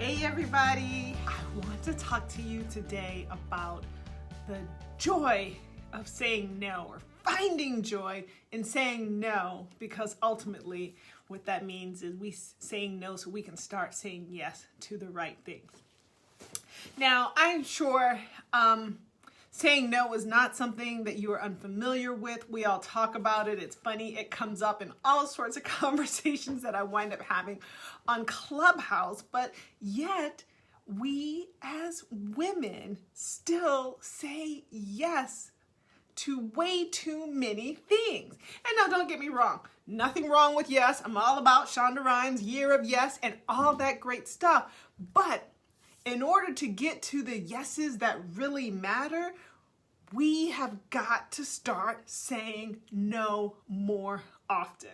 Hey everybody, I want to talk to you today about the joy of saying no, or finding joy in saying no, because ultimately what that means is we saying no so we can start saying yes to the right things. Now, I'm sure saying no is not something that you are unfamiliar with. We all talk about it. It's funny. It comes up in all sorts of conversations that I wind up having on Clubhouse, but yet we as women still say yes to way too many things. And now don't get me wrong. Nothing wrong with yes. I'm all about Shonda Rhimes' year of yes and all that great stuff. But in order to get to the yeses that really matter, we have got to start saying no more often.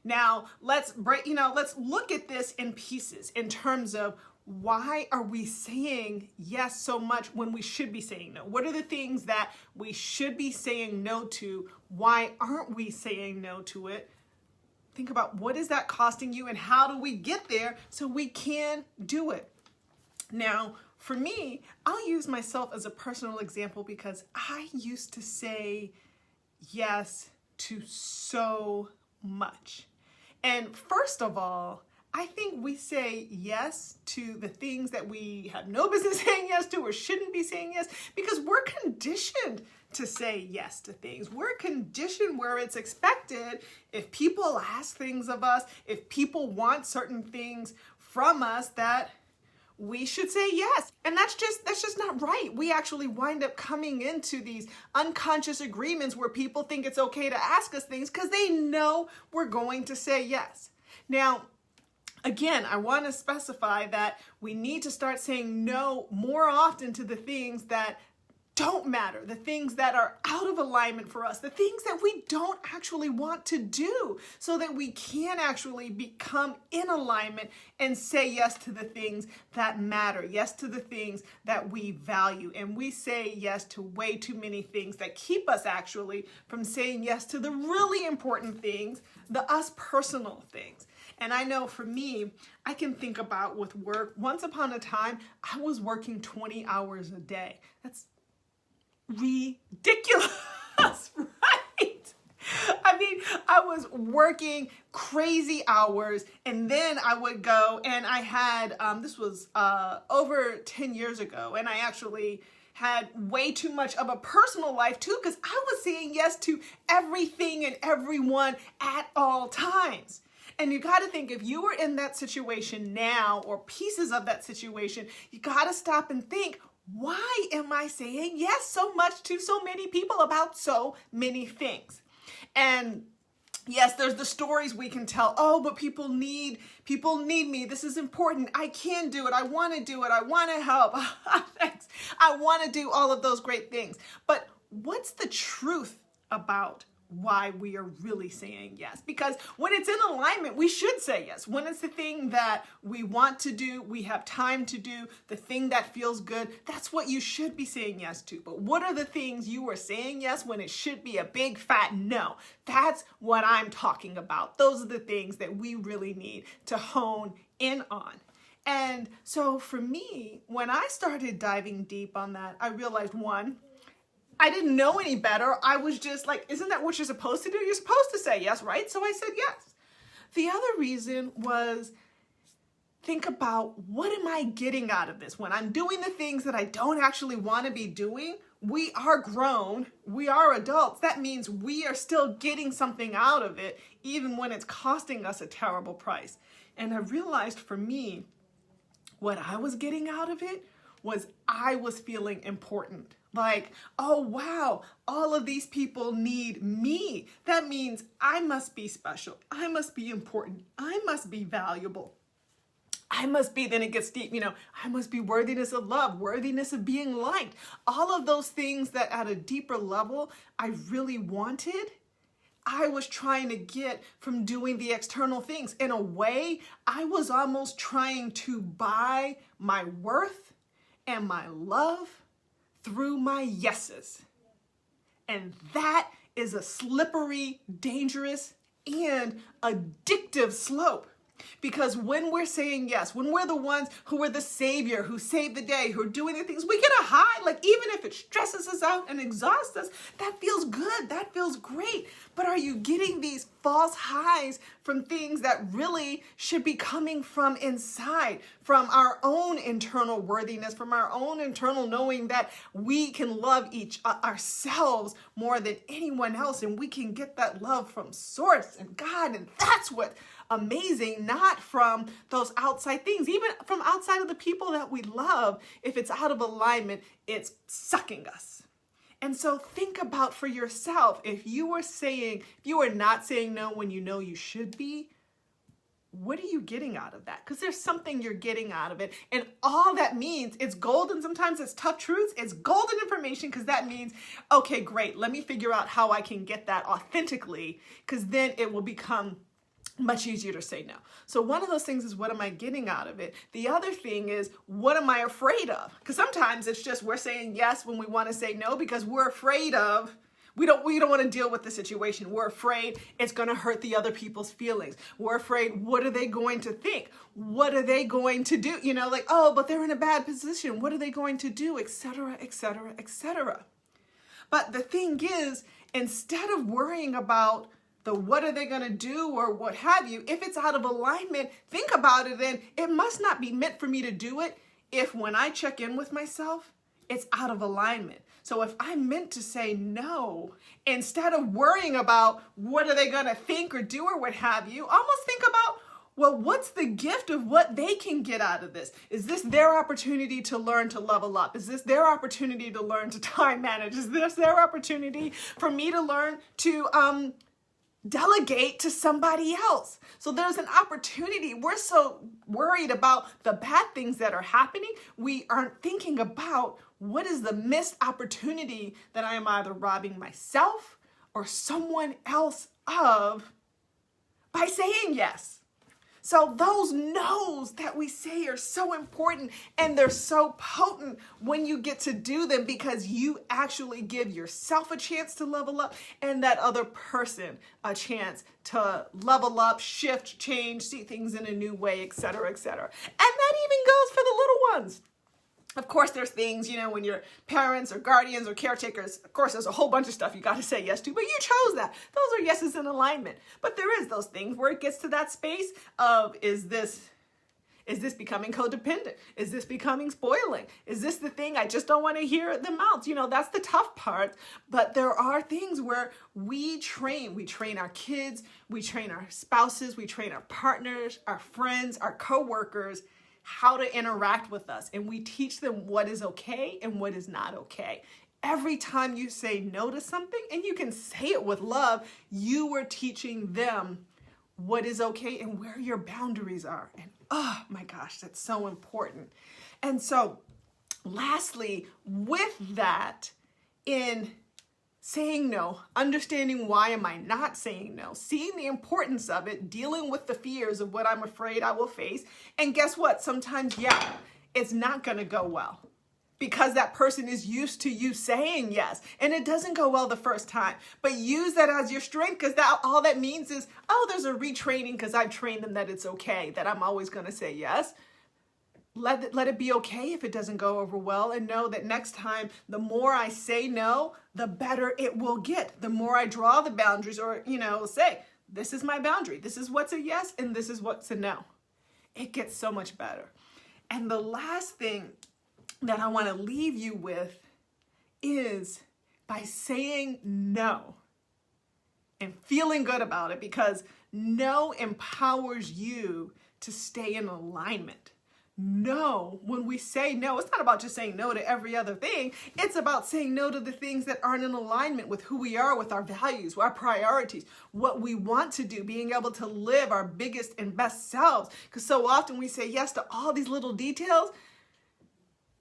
Now, let's look at this in pieces in terms of why are we saying yes so much when we should be saying no? What are the things that we should be saying no to? Why aren't we saying no to it? Think about what is that costing you and how do we get there so we can do it? Now, for me, I'll use myself as a personal example because I used to say yes to so much. And first of all, I think we say yes to the things that we have no business saying yes to or shouldn't be saying yes because we're conditioned to say yes to things. We're conditioned where it's expected if people ask things of us, if people want certain things from us, that we should say yes. And that's just not right. We actually wind up coming into these unconscious agreements where people think it's okay to ask us things because they know we're going to say yes. Now, again, I want to specify that we need to start saying no more often to the things that don't matter, the things that are out of alignment for us, the things that we don't actually want to do, so that we can actually become in alignment and say yes to the things that matter, yes to the things that we value. And we say yes to way too many things that keep us actually from saying yes to the really important things, the us personal things. And I know for me, I can think about with work, once upon a time, I was working 20 hours a day. That's ridiculous, right? I mean, I was working crazy hours and then I would go and I had, this was over 10 years ago, and I actually had way too much of a personal life too because I was saying yes to everything and everyone at all times. And you got to think, if you were in that situation now or pieces of that situation, you got to stop and think, why am I saying yes so much to so many people about so many things? And yes, there's the stories we can tell. Oh, but people need me. This is important. I can do it. I want to do it. I want to help. Thanks. I want to do all of those great things. But what's the truth about why we are really saying yes? Because when it's in alignment, we should say yes. When it's the thing that we want to do, we have time to do, the thing that feels good, that's what you should be saying yes to. But what are the things you are saying yes when it should be a big fat no? That's what I'm talking about. Those are the things that we really need to hone in on. And so for me, when I started diving deep on that, I realized, one, I didn't know any better. I was just like, isn't that what you're supposed to do? You're supposed to say yes, right? So I said yes. The other reason was, think about, what am I getting out of this? When I'm doing the things that I don't actually want to be doing, we are grown, we are adults. That means we are still getting something out of it, even when it's costing us a terrible price. And I realized for me, what I was getting out of it was I was feeling important. Like, oh, wow, all of these people need me. That means I must be special. I must be important. I must be valuable. I must be, then it gets deep, I must be worthiness of love, worthiness of being liked. All of those things that at a deeper level I really wanted, I was trying to get from doing the external things. In a way, I was almost trying to buy my worth and my love through my yeses. And that is a slippery, dangerous, and addictive slope. Because when we're saying yes, when we're the ones who are the savior, who save the day, who are doing the things, we get a high. Like even if it stresses us out and exhausts us, that feels good. That feels great. But are you getting these false highs from things that really should be coming from inside, from our own internal worthiness, from our own internal knowing that we can love ourselves more than anyone else, and we can get that love from Source and God, and that's what amazing, not from those outside things, even from outside of the people that we love. If it's out of alignment, it's sucking us. And so think about for yourself, if you are not saying no when you know you should be, what are you getting out of that? Because there's something you're getting out of it. And all that means, it's golden. Sometimes it's tough truths. It's golden information, because that means, okay, great. Let me figure out how I can get that authentically, because then it will become much easier to say no. So one of those things is, what am I getting out of it? The other thing is, what am I afraid of? Because sometimes it's just we're saying yes when we want to say no because we're afraid of, we don't want to deal with the situation. We're afraid it's going to hurt the other people's feelings. We're afraid, what are they going to think? What are they going to do? Like, oh, but they're in a bad position. What are they going to do? Et cetera, et cetera, et cetera. But the thing is, instead of worrying about the what are they going to do or what have you, if it's out of alignment, think about it, and it must not be meant for me to do it if when I check in with myself, it's out of alignment. So if I'm meant to say no, instead of worrying about what are they going to think or do or what have you, almost think about, well, what's the gift of what they can get out of this? Is this their opportunity to learn to level up? Is this their opportunity to learn to time manage? Is this their opportunity for me to learn to delegate to somebody else? So there's an opportunity. We're so worried about the bad things that are happening, we aren't thinking about what is the missed opportunity that I am either robbing myself or someone else of by saying yes. So those no's that we say are so important, and they're so potent when you get to do them, because you actually give yourself a chance to level up and that other person a chance to level up, shift, change, see things in a new way, et cetera, et cetera. And that even goes for the little ones. Of course, there's things, when you're parents or guardians or caretakers, of course, there's a whole bunch of stuff you got to say yes to, but you chose that. Those are yeses in alignment. But there is those things where it gets to that space of, is this becoming codependent? Is this becoming spoiling? Is this the thing I just don't want to hear them out? That's the tough part. But there are things where we train our kids, we train our spouses, we train our partners, our friends, our coworkers, how to interact with us. And we teach them what is okay and what is not okay. Every time you say no to something, and you can say it with love, you are teaching them what is okay and where your boundaries are. And oh my gosh, that's so important. And so lastly, with that, in saying no, understanding why am I not saying no, seeing the importance of it, dealing with the fears of what I'm afraid I will face. And guess what? Sometimes, it's not going to go well, because that person is used to you saying yes, and it doesn't go well the first time. But use that as your strength, because all that means is, oh, there's a retraining, because I've trained them that it's okay, that I'm always going to say yes. Let it be okay if it doesn't go over well, and know that next time, the more I say no, the better it will get. The more I draw the boundaries, or, say, this is my boundary. This is what's a yes, and this is what's a no. It gets so much better. And the last thing that I want to leave you with is by saying no and feeling good about it, because no empowers you to stay in alignment. No, when we say no, it's not about just saying no to every other thing. It's about saying no to the things that aren't in alignment with who we are, with our values, our priorities, what we want to do, being able to live our biggest and best selves. Because so often we say yes to all these little details.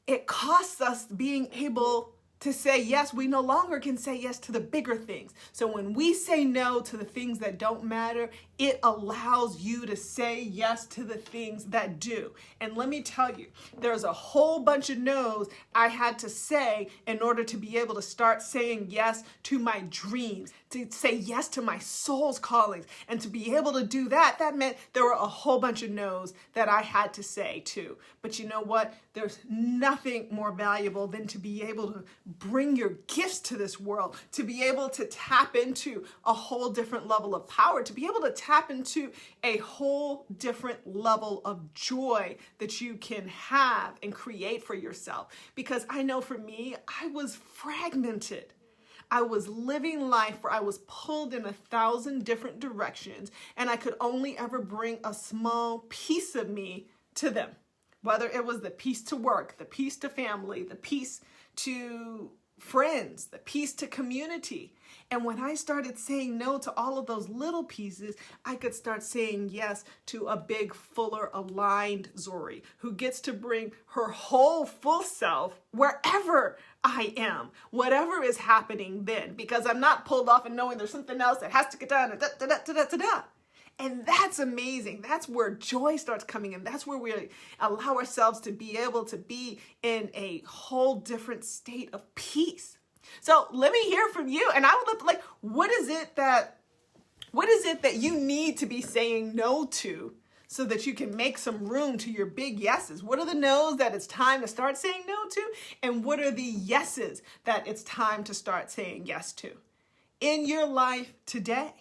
It costs us being able to say yes, we no longer can say yes to the bigger things. So when we say no to the things that don't matter, it allows you to say yes to the things that do. And let me tell you, there's a whole bunch of no's I had to say in order to be able to start saying yes to my dreams, to say yes to my soul's callings. And to be able to do that, that meant there were a whole bunch of no's that I had to say too. But you know what? There's nothing more valuable than to be able to bring your gifts to this world, to be able to tap into a whole different level of power, to be able to tap into a whole different level of joy that you can have and create for yourself. Because I know for me, I was fragmented. I was living life where I was pulled in 1,000 different directions, and I could only ever bring a small piece of me to them. Whether it was the piece to work, the piece to family, the piece to friends, the piece to community. And when I started saying no to all of those little pieces, I could start saying yes to a big, fuller, aligned Zuri who gets to bring her whole full self wherever I am, whatever is happening then, because I'm not pulled off and knowing there's something else that has to get done. And that's amazing. That's where joy starts coming in. That's where we allow ourselves to be able to be in a whole different state of peace. So let me hear from you. And I would love to, like, what is it that you need to be saying no to so that you can make some room to your big yeses? What are the no's that it's time to start saying no to? And what are the yeses that it's time to start saying yes to in your life today?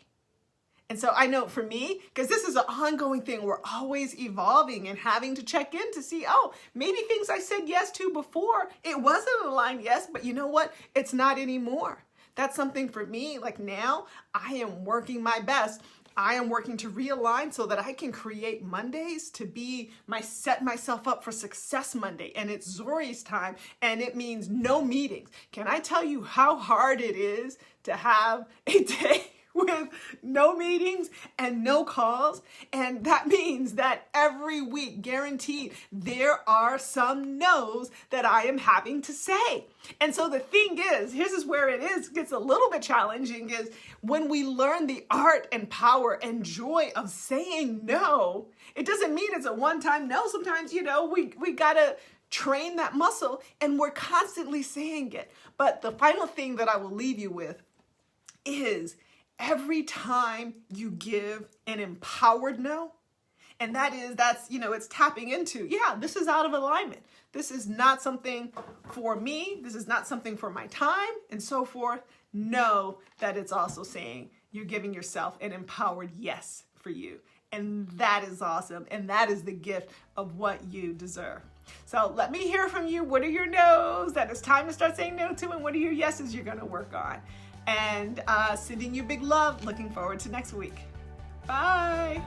And so I know for me, because this is an ongoing thing, we're always evolving and having to check in to see, oh, maybe things I said yes to before, it wasn't aligned yes, but you know what? It's not anymore. That's something for me. Like now, I am working my best. I am working to realign so that I can create Mondays to be set myself up for success Monday. And it's Zuri's time, and it means no meetings. Can I tell you how hard it is to have a day with no meetings and no calls? And that means that every week, guaranteed, there are some no's that I am having to say. And so the thing is, here's where it gets a little bit challenging, is when we learn the art and power and joy of saying no, it doesn't mean it's a one-time no. Sometimes, we gotta train that muscle, and we're constantly saying it. But the final thing that I will leave you with is, every time you give an empowered no, and it's tapping into, this is out of alignment. This is not something for me. This is not something for my time, and so forth. Know that it's also saying you're giving yourself an empowered yes for you. And that is awesome. And that is the gift of what you deserve. So let me hear from you. What are your no's that it's time to start saying no to? And what are your yeses you're going to work on? And sending you big love. Looking forward to next week. Bye.